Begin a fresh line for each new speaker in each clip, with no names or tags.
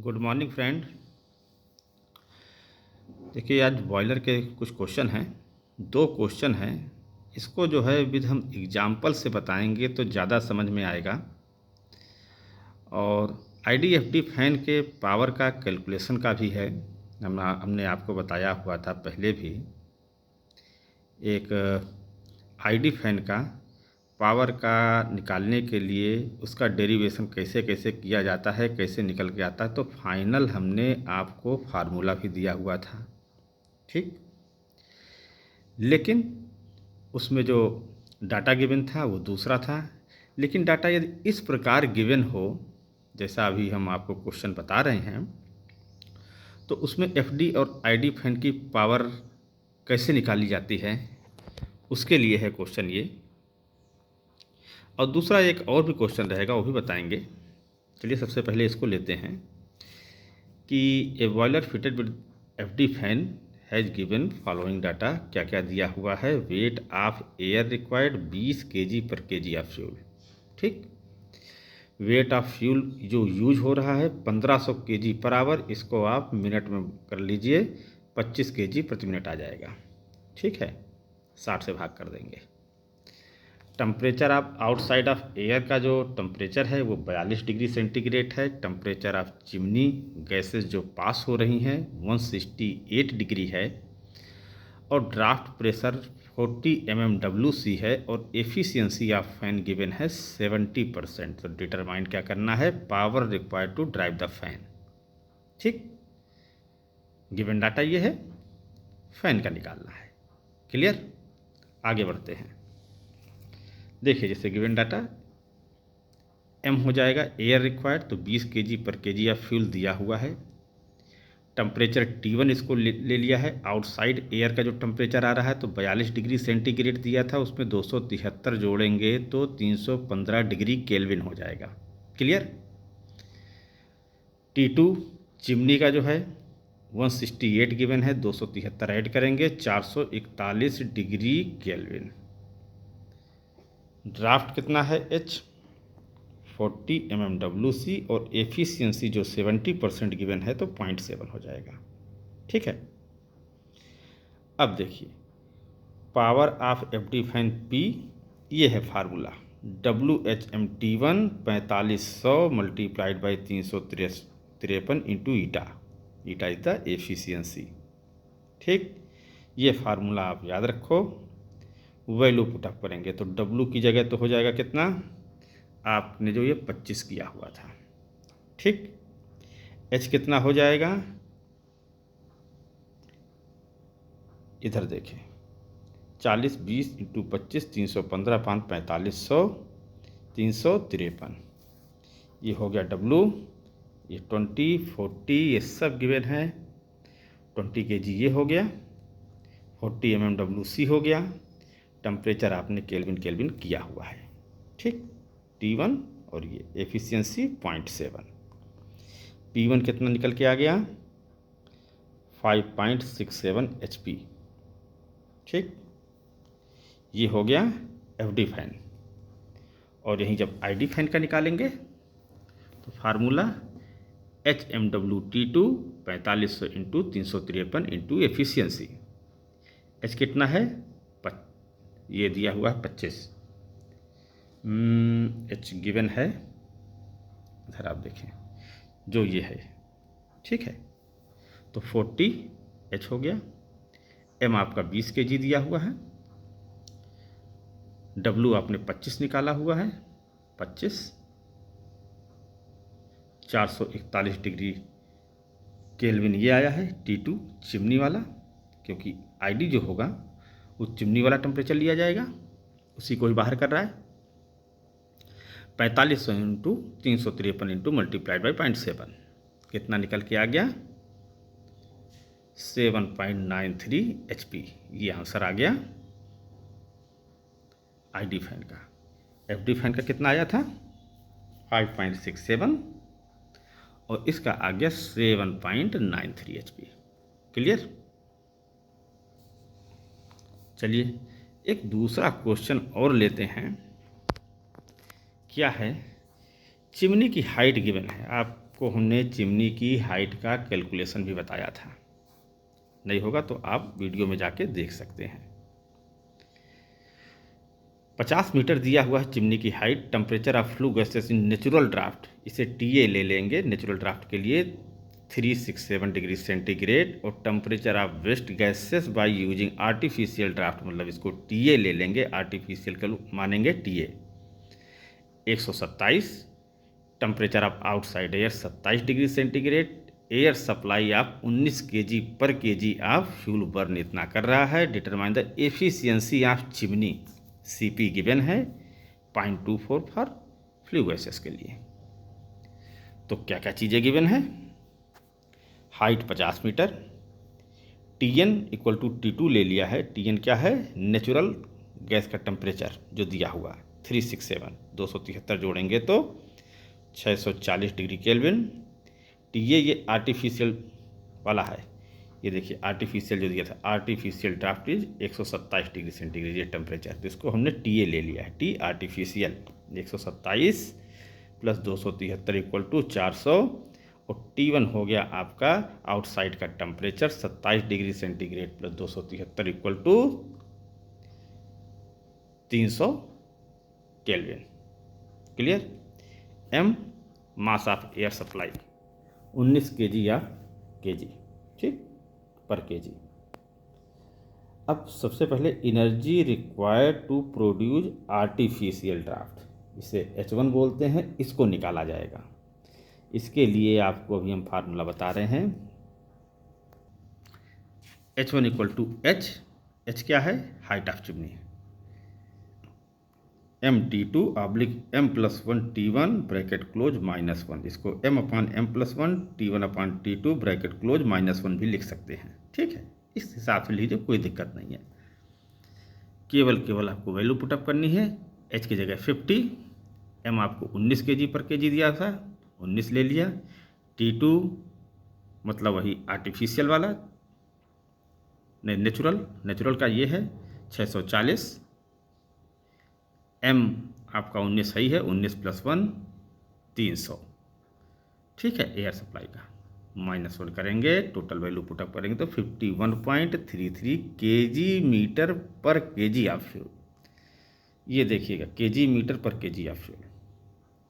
Good morning friend. देखिए आज boiler के कुछ क्वेश्चन हैं, दो क्वेश्चन हैं। इसको जो है विद हम एग्जाम्पल से बताएंगे तो ज़्यादा समझ में आएगा। और आईडीएफटी फैन के पावर का कैलकुलेशन का भी है। हमने आपको बताया हुआ था पहले भी। एक आईडी फैन का पावर का निकालने के लिए उसका डेरिवेशन कैसे कैसे किया जाता है, कैसे निकल के आता है, तो फाइनल हमने आपको फार्मूला भी दिया हुआ था, ठीक। लेकिन उसमें जो डाटा गिवन था वो दूसरा था। लेकिन डाटा यदि इस प्रकार गिवन हो जैसा अभी हम आपको क्वेश्चन बता रहे हैं, तो उसमें एफडी और आईडी फैन की पावर कैसे निकाली जाती है, उसके लिए है क्वेश्चन ये। और दूसरा एक और भी क्वेश्चन रहेगा, वो भी बताएंगे। चलिए सबसे पहले इसको लेते हैं कि a boiler fitted with FD fan has given following data. क्या क्या दिया हुआ है? Weight of air required 20 kg per kg of fuel, ठीक। वेट ऑफ फ्यूल जो यूज हो रहा है 1500 केजी पर आवर, इसको आप मिनट में कर लीजिए, 25 केजी प्रति मिनट आ जाएगा, ठीक है। 60 से भाग कर देंगे। Temperature of outside of air का जो टेम्परेचर है वो 42 डिग्री सेंटीग्रेड है। टेम्परेचर ऑफ चिमनी गैसेस जो पास हो रही हैं 168 डिग्री है। और ड्राफ्ट प्रेशर 40 mmWc है। और एफिशिएंसी ऑफ फैन गिवन है 70%। तो डिटरमाइन क्या करना है? Power required to drive the fan, ठीक। गिवन डाटा ये है, फैन का निकालना है। क्लियर? आगे बढ़ते हैं। देखिए जैसे गिवन डाटा एम हो जाएगा एयर रिक्वायर्ड, तो 20 kg per kg of fuel दिया हुआ है। टेम्परेचर T1 इसको ले लिया है। आउटसाइड एयर का जो टेम्परेचर आ रहा है तो 42 डिग्री सेंटीग्रेड दिया था, उसमें 273 जोड़ेंगे तो 315 डिग्री केल्विन हो जाएगा। क्लियर? T2 चिमनी का जो है 168 गिवन है, 273 ऐड करेंगे 441 डिग्री केल्विन। ड्राफ्ट कितना है? H 40 mmWc। और एफिशिएंसी जो 70% गिवन है तो 0.7 हो जाएगा, ठीक है। अब देखिए power of FD fan P, ये है formula. WHMT1 4500 multiplied by 353 into eta. Eta is the efficiency, ठीक। ये फार्मूला आप याद रखो। वैल्यू पुटअप करेंगे तो W की जगह तो हो जाएगा कितना? आपने जो ये 25 किया हुआ था, ठीक। H कितना हो जाएगा? इधर देखें 40 20 इंटू 25 315 5 4500 353। ये हो गया W। ये 20 40 ये सब गिवन है। 20 kg ये हो गया, 40 mmWc हो गया। टेम्परेचर आपने केल्विन किया हुआ है, ठीक। T1 और ये एफिशिएंसी 0.7। P1 कितना निकल के आ गया? 5.67 HP, ठीक। ये हो गया एफडी फैन। और यहीं जब आईडी फैन का निकालेंगे तो formula HMWT2 4500 into 353 into efficiency. H कितना है? ये दिया हुआ है 25। H गिवन है, इधर आप देखें जो ये है, ठीक है। तो 40 H हो गया। M आपका 20 kg दिया हुआ है। W आपने 25 निकाला हुआ है, 25 441 डिग्री केल्विन ये आया है। T2 चिमनी वाला, क्योंकि आईडी जो होगा वो चिमनी वाला टेम्परेचर लिया जाएगा, उसी को ही बाहर कर रहा है। 4500 इंटू 353 इंटू मल्टीप्लाइड बाई 0.7 कितना निकल के आ गया? 7.93 HP। ये आंसर आ गया आईडी फैन का। एफडी फैन का कितना आया था? 5.67 और इसका आ गया 7.93 HP। क्लियर? चलिए एक दूसरा क्वेश्चन और लेते हैं। क्या है? चिमनी की हाइट गिवन है, आपको आपको हमने चिमनी की हाइट का कैलकुलेशन भी बताया था। नहीं होगा तो आप वीडियो में जाके देख सकते हैं। 50 मीटर दिया हुआ है चिमनी की height. Temperature of flue gases in natural draft, इसे टीए ले लेंगे नेचुरल ड्राफ्ट के लिए 367 डिग्री सेंटीग्रेड, और temperature of waste gases by using artificial draft, मतलब इसको टीए ले लेंगे, आर्टिफिशियल का मानेंगे TA 127। Temperature of outside air 27 degree centigrade. Air supply of 19 kg पर kg ऑफ फ्यूल बर्न इतना कर रहा है। Determine the efficiency of chimney, CP given है 0.24 फॉर फ्लू गैसेस के लिए। तो क्या क्या चीज़ें गिवन है? Height 50 metre, TN equal to T2 ले लिया है। टीएन क्या है? नेचुरल गैस का टेम्परेचर जो दिया हुआ 367, 273 जोड़ेंगे तो 640 डिग्री केल्विन। टीए ये आर्टिफिशियल वाला है, ये देखिए आर्टिफिशियल जो दिया था, artificial draft is 127 degree centigrade ये टेम्परेचर, तो इसको हमने टीए ले लिया है। T artificial 127 plus 273 equal to 400, और T1 हो गया आपका आउटसाइड का temperature 27 degree centigrade plus 273 equal to 300 kelvin. Clear? M mass of air supply 19 kg या kg, ठीक, पर kg। अब सबसे पहले energy required to produce artificial draft, इसे H1 बोलते हैं, इसको निकाला जाएगा। इसके लिए आपको अभी हम फार्मूला बता रहे हैं। H1 इक्वल टू H क्या है? Height of chimney, M/T2 / M+1 T1 bracket close -1, इसको M/M+1 T1/T2 ब्रैकेट क्लोज -1 भी लिख सकते हैं। ठीक है, इस हिसाब से लीजिए, कोई दिक्कत नहीं है। केवल आपको वैल्यू पुटअप करनी है। H की जगह 50, M आपको 19 kg पर kg दिया था, 19 ले लिया। T2 मतलब वही आर्टिफिशियल वाला, नहीं नेचुरल का ये है 640। M आपका 19 सही है, 19 + 1 300, ठीक है। एयर सप्लाई का -1 करेंगे, टोटल वैल्यू पुटअप करेंगे तो 51.33 kg मीटर पर kg ऑफ फ्यूल। ये देखिएगा kg मीटर पर kg ऑफ फ्यूल,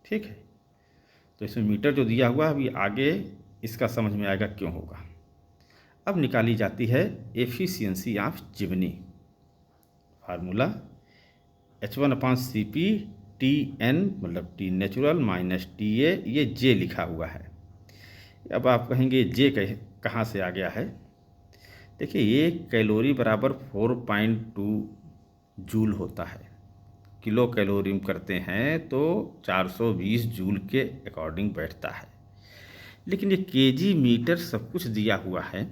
ठीक है। तो इसमें मीटर जो दिया हुआ है, अभी आगे इसका समझ में आएगा क्यों होगा। अब निकाली जाती है efficiency of chimney. Formula H1/Cp Tn मतलब T नेचुरल माइनस TA, ये J लिखा हुआ है। अब आप कहेंगे J कहाँ से आ गया है? देखिए, ये कैलोरी बराबर 4.2 जूल होता है। किलो कैलोरी करते हैं तो 420 जूल के अकॉर्डिंग बैठता है। लेकिन ये kg मीटर सब कुछ दिया हुआ है,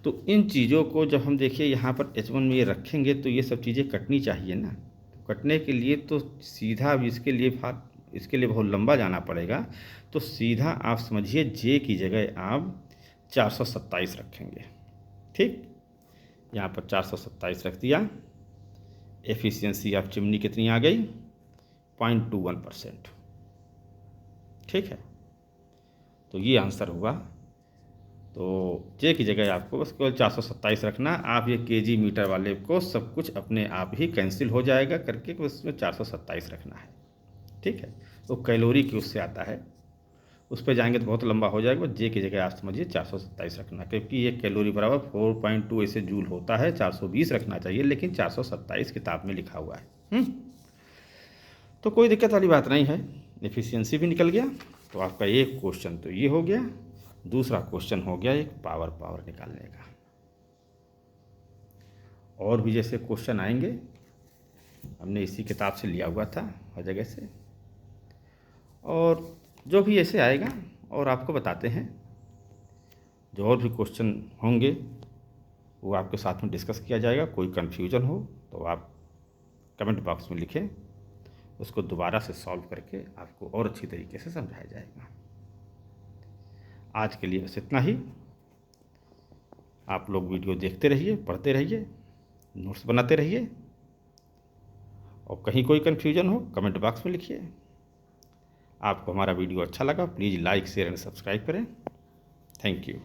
तो इन चीज़ों को जब हम देखिए यहाँ पर H1 में ये रखेंगे तो ये सब चीज़ें कटनी चाहिए ना। कटने के लिए तो सीधा अब इसके लिए बहुत लंबा जाना पड़ेगा। तो सीधा आप समझिए J की जगह आप 427 रखेंगे, ठीक। यहाँ पर 427 रख दिया। एफिशिएंसी ऑफ चिमनी कितनी आ गई? 0.21%, ठीक है। तो ये आंसर हुआ। तो J की जगह आपको बस केवल 427 रखना। आप ये kg मीटर वाले को सब कुछ अपने आप ही कैंसिल हो जाएगा करके, बस उसमें 427 रखना है, ठीक है। तो कैलोरी की उससे आता है, उस पर जाएंगे तो बहुत लंबा हो जाएगा। J की जगह आप समझिए 427 रखना, क्योंकि ये कैलोरी बराबर 4.2 ऐसे जूल होता है। 420 रखना चाहिए, लेकिन 427 किताब में लिखा हुआ है। तो कोई दिक्कत वाली बात नहीं है, एफिशिएंसी भी निकल गया। तो आपका एक क्वेश्चन तो ये हो गया। दूसरा क्वेश्चन हो गया एक पावर निकालने का। और भी जैसे क्वेश्चन आएंगे, हमने इसी किताब से लिया हुआ था हर जगह से, और जो भी ऐसे आएगा और आपको बताते हैं। जो और भी क्वेश्चन होंगे वो आपके साथ में डिस्कस किया जाएगा। कोई कन्फ्यूजन हो तो आप कमेंट बॉक्स में लिखें, उसको दोबारा से सॉल्व करके आपको और अच्छी तरीके से समझाया जाएगा। आज के लिए बस इतना ही। आप लोग वीडियो देखते रहिए, पढ़ते रहिए, नोट्स बनाते रहिए, और कहीं कोई कन्फ्यूजन हो कमेंट बॉक्स में लिखिए। आपको हमारा वीडियो अच्छा लगा please like share and subscribe करें। Thank you.